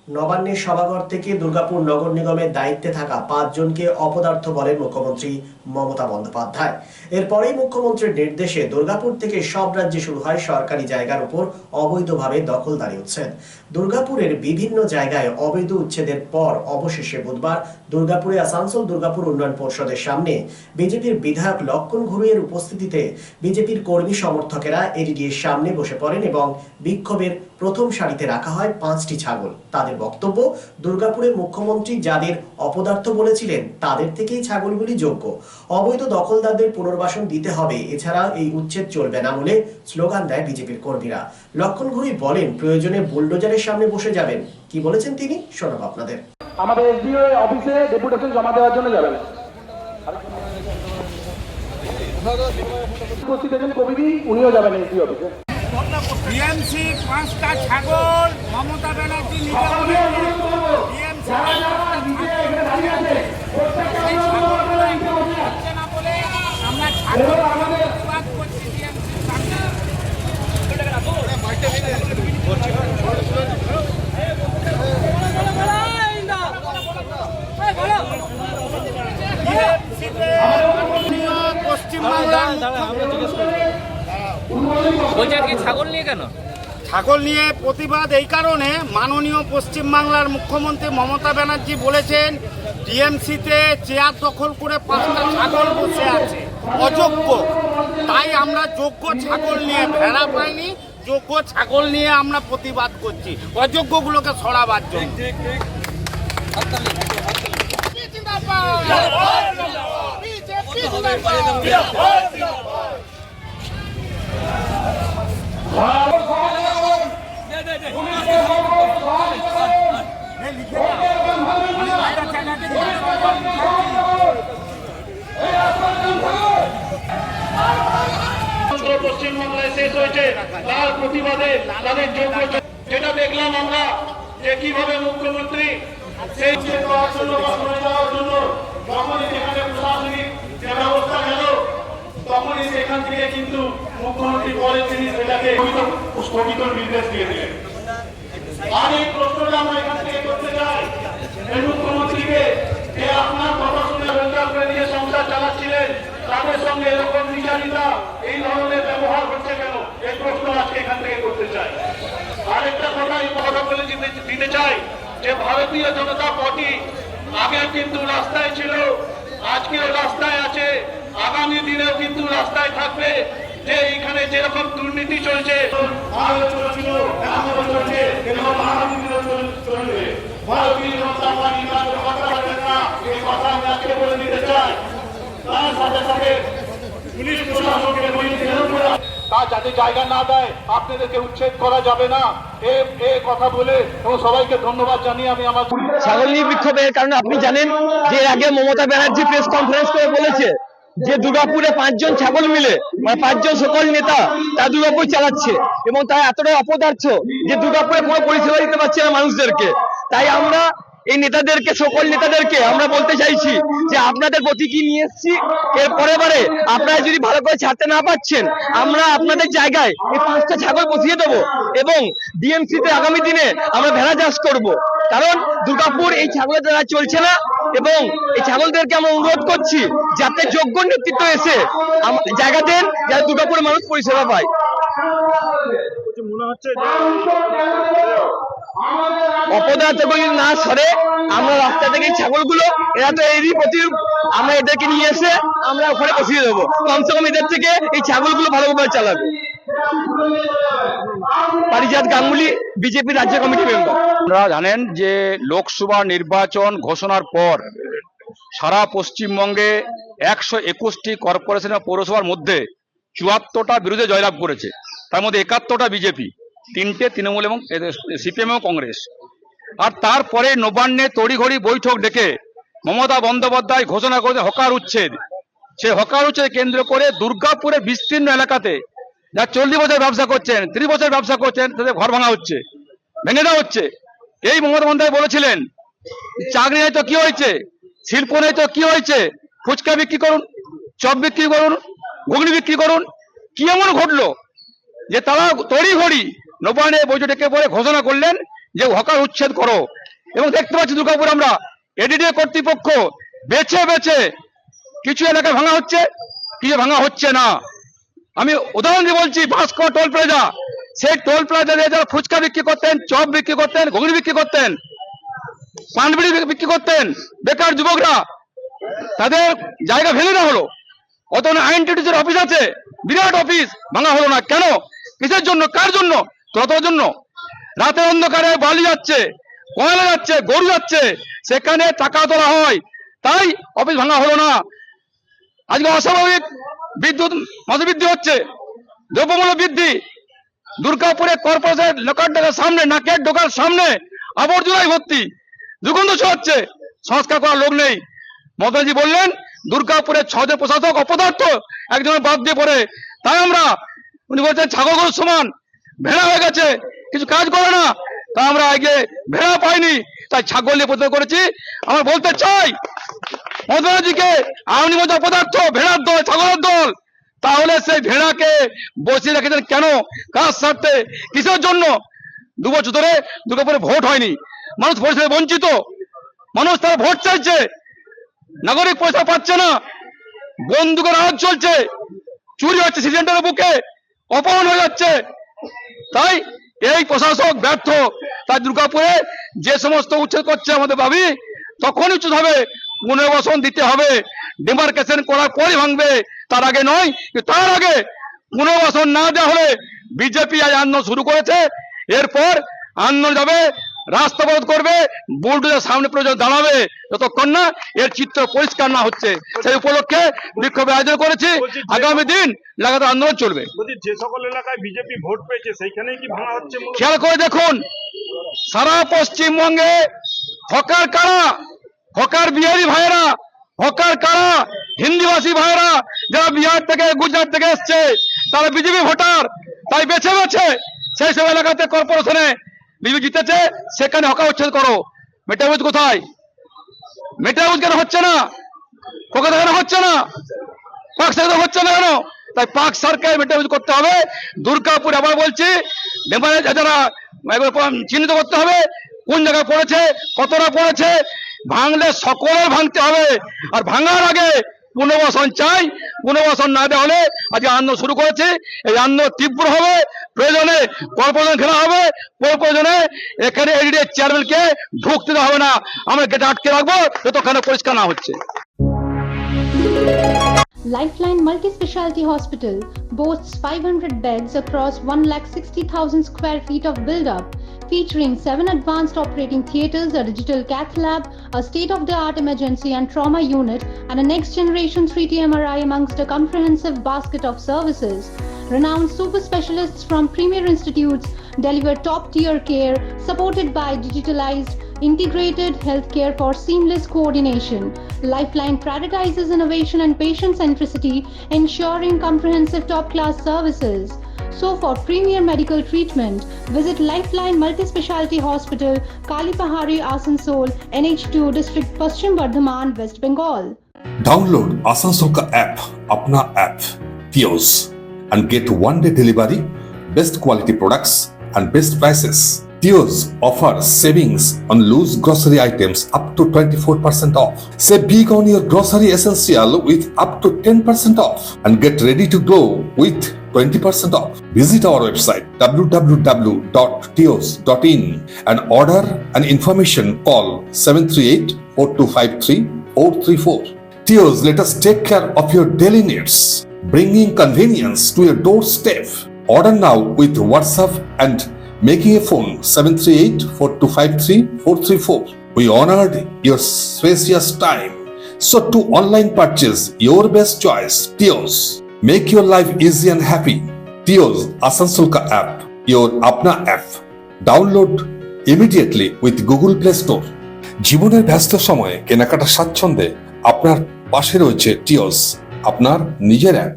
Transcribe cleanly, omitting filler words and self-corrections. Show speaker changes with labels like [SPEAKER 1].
[SPEAKER 1] নবান্নের সভাঘর থেকে দুর্গাপুর নগর নিগমের দায়িত্বে থাকা 5 জনকে অপদার্থ বলেন মুখ্যমন্ত্রী মমতা বন্দ্যোপাধ্যায়। এরপরেই মুখ্যমন্ত্রীর নির্দেশে দুর্গাপুর থেকে সব রাজ্যে শুরু হয় সরকারি জায়গার উপর অবৈধভাবে দখলদারি উচ্ছেদ। দুর্গাপুরের বিভিন্ন জায়গায় অবৈধ উচ্ছেদের পর অবশেষে বুধবার দুর্গাপুরে আসানসোল দুর্গাপুর উন্নয়ন পরিষদের সামনে বিজেপির বিধায়ক লক্ষণ ঘুরুইয়ের উপস্থিতিতে বিজেপির কর্মী সমর্থকেরা এডিডিএর সামনে বসে পড়েন এবং বিক্ষোভের প্রথম সারিতে রাখা হয় 5টি ছাগল। তাদের বক্তব্য, দুর্গাপুরে মুখ্যমন্ত্রী যাদের অপদার্থ বলেছিলেন তাদের থেকেই ছাগলগুলি যোগ্য। অবৈধ দখলদারদের পুনর্বাসন দিতে হবে, এছাড়া এই উচ্ছেদ চলবে না বলে স্লোগান দেয় বিজেপির কর্মীরা। লক্ষণ ঘুরুই বলেন, প্রয়োজনে বুলডোজারের সামনে বসে যাবেন। কি বলেছেন তিনি, শোনাবো আপনাদের।
[SPEAKER 2] আমাদের এসডিও অফিসে ডেপুটেশন জমা দেওয়ার জন্য যাবেন। উপস্থিত আছেন কবিদি, উনিও যাবেন এসডিও অফিসে।
[SPEAKER 3] টিএমসি 5টা ছাগল মমতা ব্যানার্জি নিজে আমরা ছাগল প্রতিবাদ করছি টিএমসির সামনে।
[SPEAKER 4] ছাগল নিয়ে কেন?
[SPEAKER 3] ছাগল নিয়ে প্রতিবাদ এই কারণে, মাননীয় পশ্চিমবাংলার মুখ্যমন্ত্রী মমতা ব্যানার্জি বলেছেন টিএমসিতে চেয়ার দখল করে 5টা ছাগল বসে আছে, অযোগ্য। তাই আমরা যোগ্য ছাগল নিয়ে, ভেড়া পাইনি, যোগ্য ছাগল নিয়ে আমরা প্রতিবাদ করছি অযোগ্যগুলোকে সরাবার জন্য।
[SPEAKER 2] পশ্চিমবাংলায় শেষ হয়েছে, তার প্রতিবাদে তাদের যোগ্য যেটা দেখলাম আমরা, যে কিভাবে মুখ্যমন্ত্রী সেই করার জন্য বা করে দেওয়ার জন্য যখনই সেখানে প্রশাসনিক যে ব্যবস্থা গেল, তখনই সেখান থেকে কিন্তু মুখ্যমন্ত্রী বলেন তিনি সেটাকে স্থগিত নির্দেশ দিয়ে দিলেন। আর এই প্রশ্নটা আমরা এখান থেকে করতে চাই এই মুখ্যমন্ত্রীকে, যে আপনার কথা শুনে রোজগার করে নিয়ে সংসার চালাচ্ছিলেন, তাদের সঙ্গে এরকম নির্যাতিতা এই ধরনের ব্যবহার হচ্ছে কেন, এই প্রশ্ন আজকে এখান থেকে করতে চাই। আরেকটা কথা এই কথা বলে দিতে চাই যে ভারতীয় জনতা পার্টি আগে কিন্তু রাস্তায় ছিল, আজকেও রাস্তায় আছে, আগামী দিনেও কিন্তু রাস্তায় থাকবে। যে এইখানে যেরকম দুর্নীতি চলছে, ভারতীয় জনতা পার্টি কথা বলবেন না, এই কথা আমি আজকে বলে দিতে চাই। তার সাথে সাথে পুলিশ প্রশাসনকে তা যাতে জায়গা না দেয় আপনাদেরকে উচ্ছেদ করা যাবে না, এ কথা বলে এবং সবাইকে ধন্যবাদ জানিয়ে আমি আমার
[SPEAKER 5] ছাগল নিয়ে বিক্ষোভের কারণে আপনি জানেন যে এর আগে মমতা ব্যানার্জি প্রেস কনফারেন্স করে বলেছে যে দুর্গাপুরে 5 জন ছাগল মিলে, মানে 5 জন সকল নেতা তা দুর্গাপুর চালাচ্ছে এবং তারা এতটাই অপদার্থ যে দুর্গাপুরে কোনো পরিষেবা দিতে পারছে না মানুষদেরকে। তাই আমরা এই নেতাদেরকে, সকল নেতাদেরকে আমরা বলতে চাইছি যে আপনাদের প্রতি কি নিয়ে এসেছি, এর পরে আপনারা যদি ভালো করে ছাড়তে না পারছেন, আমরা আপনাদের জায়গায় এই 5টা ছাগল বসিয়ে দেবো এবং ডিএমসিতে আগামী দিনে আমরা ভেড়া চাষ করব। কারণ দুর্গাপুর এই ছাগলের দ্বারা চলছে না এবং এই ছাগলদেরকে আমরা অনুরোধ করছি যাতে যোগ্য নেতৃত্ব এসে জায়গা দেন, যাতে দুর্গাপুরের মানুষ পরিষেবা পায়। অপদার্থগুলি না সরে আমরা রাস্তা থেকে ছাগলগুলো, এরা তো এরই প্রতি, আমরা এদেরকে নিয়ে এসে আমরা ওখানে বসিয়ে দেবো। কমসে কম এদের থেকে এই ছাগলগুলো ভালোভাবে চালাবে। পারিজাত গাঙ্গুলি, বিজেপি রাজ্য কমিটি মেম্বার।
[SPEAKER 6] আপনারা জানেন যে লোকসভা নির্বাচন ঘোষণার পর সারা পশ্চিমবঙ্গে 121টি কর্পোরেশন পৌরসভার মধ্যে 74টা বিরুদ্ধে জয়লাভ করেছে, তার মধ্যে 71টা বিজেপি, 3টে তৃণমূল এবং সিপিএম এবং কংগ্রেস। আর তারপরে নবান্নে তড়িঘড়ি বৈঠক ডেকে মমতা বন্দ্যোপাধ্যায় ঘোষণা করেছে হকার উচ্ছেদ। সেই হকার উচ্ছেদ কেন্দ্র করে দুর্গাপুরে বিস্তীর্ণ এলাকাতে যা 40 বছর ব্যবসা করছেন, 30 বছর ব্যবসা করছেন, তাদের ঘর ভাঙা হচ্ছে, ভেঙে দেওয়া হচ্ছে। এই মমতা বন্দ্যোপাধ্যায় বলেছিলেন চাকরি নেই তো কি হয়েছে, শিল্প নেই তো কি হয়েছে, ফুচকা বিক্রি করুন, চপ বিক্রি করুন, ঘুগনি বিক্রি করুন। কি এমন ঘটলো যে তারা তড়িঘড়ি নবান্নে বৈঠক ডেকে পরে ঘোষণা করলেন যে হকার উচ্ছেদ করো। এবং দেখতে পাচ্ছি দুর্গাপুর আমরা এডিডিএ কর্তৃপক্ষ বেছে বেছে কিছু এলাকায় ভাঙা হচ্ছে, কিছু ভাঙা হচ্ছে না। আমি উদাহরণ দিয়ে বলছি, ভাস্কর টোল প্লাজা, সেই টোল প্লাজা যারা ফুচকা বিক্রি করতেন, চপ বিক্রি করতেন, ঘুগনি বিক্রি করতেন, পানবিড়ি বিক্রি করতেন, বেকার যুবকরা, তাদের জায়গা ভেঙে দেওয়া হলো। অত আইএনটিটিসির অফিস আছে, বিরাট অফিস, ভাঙা হলো না কেন? কিসের জন্য? কার জন্য? ততর জন্য। রাতের অন্ধকারে বালি যাচ্ছে, কয়লা যাচ্ছে, গরু যাচ্ছে, সেখানে টাকা তোলা হয়, তাই অফিস ভাঙা হলো না। আজকে অস্বাভাবিক বিদ্যুৎ মজবৃদ্ধি হচ্ছে, দ্রব্যমূল্য বৃদ্ধি, দুর্গাপুরে কর্পোরেশনের লোকার ডোকার সামনে, নাকের ডোকার সামনে আবর্জনায় ভর্তি, দুর্গন্ধ ছড়াচ্ছে, সংস্কার করার লোক নেই। মমতাজি বললেন দুর্গাপুরে 6 জন প্রশাসক অপদার্থ, একজনের বাদ দিয়ে পড়ে, তাই আমরা, উনি বলছেন ছাগল গরুর সমান, ভেড়া হয়ে গেছে, কিছু কাজ করে না, তা আমরা আগে ভেড়া পাইনি, তাই ছাগল নিয়ে প্রতিবাদ করেছি। আমরা বলতে চাই মমতাজিকে, আপনি বলছেন অপদার্থ, ভেড়ার দল, ছাগলের দল, তাহলে সেই ভেড়াকে বসিয়ে রেখেছেন কেন? কাজ স্বার্থে, কিসের জন্য? 2 বছর ধরে দুর্গাপুরে ভোট হয়নি, মানুষ পরিষেবা বঞ্চিত, মানুষ তারা ভোট চাইছে, নাগরিক পয়সা পাচ্ছে না, বন্দুকের আওয়াজ চলছে, চুরি হচ্ছে সিটি সেন্টারের বুকে, অপহরণ হয়ে যাচ্ছে। তাই এই প্রশাসক ব্যর্থ। তাই দুর্গাপুরে যে সমস্ত উচ্ছেদ করছে আমাদের ভাবি, তখনই উচ্ছেদ হবে, পুনর্বাসন দিতে হবে, ডিমার্কেশন করার পরই ভাঙবে, তার আগে নয়। তার আগে পুনর্বাসন না দেওয়া হলে বিজেপি আজ আন্দোলন শুরু করেছে, এরপর আন্দোলন যাবে, রাস্তা অবরোধ করবে, বুলডোজার সামনে প্রয়োজন দাঁড়াবে, যতক্ষণ না এর চিত্র পরিষ্কার না হচ্ছে। সেই উপলক্ষে বিক্ষোভের আয়োজন করেছি, আগামী দিন লাগাতার আন্দোলন চলবে।
[SPEAKER 4] যে সকল এলাকায় বিজেপি ভোট পেয়েছে সেইখানেই কি ভাঙা হচ্ছে?
[SPEAKER 6] খেয়াল করে দেখুন, সারা পশ্চিমবঙ্গে হকার কারা? হকার বিহারি ভাইয়েরা, হকার কারা? হিন্দিভাষী ভাইয়েরা, যারা বিহার থেকে, গুজরাট থেকে এসছে, তারা বিজেপি ভোটার, তাই বেছে বেছে সেই সব এলাকাতে কর্পোরেশনে বিজেপি জিতেছে, সেখানে হকার উচ্ছেদ করো। মেটাবুজ কোথায়? মেটাবুজ কেন হচ্ছে না? কলকাতা কেন হচ্ছে না? পাক সার্কেল হচ্ছে না কেন? তাই পাক সার্কেল মেটাবুজ করতে হবে। দুর্গাপুর আবার বলছি, যারা চিহ্নিত করতে হবে কোন জায়গায় পড়েছে, কতটা পড়েছে, ভাঙলে সকলের ভাঙতে হবে। আর ভাঙার আগে পুনর্বাসন চাই, পুনর্বাসন না দেওয়া হলে আজকে আন্দোলন শুরু করেছে, এই আন্দোলন তীব্র হবে, প্রয়োজনে কর্পোরেশন ঘেরা হবে, প্রয়োজনে এখানে এডিডিএ চেয়ারম্যানকে ঢুকতে দেওয়া হবে না, আমরা গেটে আটকে রাখবো যতক্ষণ পরিষ্কার না হচ্ছে।
[SPEAKER 7] Lifeline Multi-Speciality Hospital boasts 500 beds across 160,000 square feet of build-up, featuring 7 advanced operating theatres, a digital cath lab, a state-of-the-art emergency and trauma unit, and a next-generation 3D MRI amongst a comprehensive basket of services. Renowned super specialists from premier institutes deliver top-tier care, supported by digitalized, integrated healthcare for seamless coordination. Lifeline prioritizes innovation and patient centricity, ensuring comprehensive top-class services. So for premier medical treatment, visit Lifeline Multi-Speciality Hospital, Kalipahari, Asansol, NH2 District, Paschim Bardhaman, West Bengal.
[SPEAKER 8] Download Asansol ka app, apna app, Tios, and get one-day delivery, best quality products, and best prices. Tios offers savings on loose grocery items up to 24% off. Save big on your grocery essential with up to 10% off and get ready to glow with 20% off. Visit our website www.tios.in and order an information. Call 738-4253-434. Tios, let us take care of your daily needs, bringing convenience to your doorstep. Order now with WhatsApp and making a phone 738-4253-434. We honored your spacious time. So to online purchase your best choice, Tios. Make your life easy and happy. Tios Asansol ka app, your apna app. Download immediately with Google Play Store. জীবনের ব্যস্ত সময়ে কেনাকাটা স্বাচ্ছন্দ্যে আপনার পাশে রয়েছে টিওস, আপনার নিজের অ্যাপ।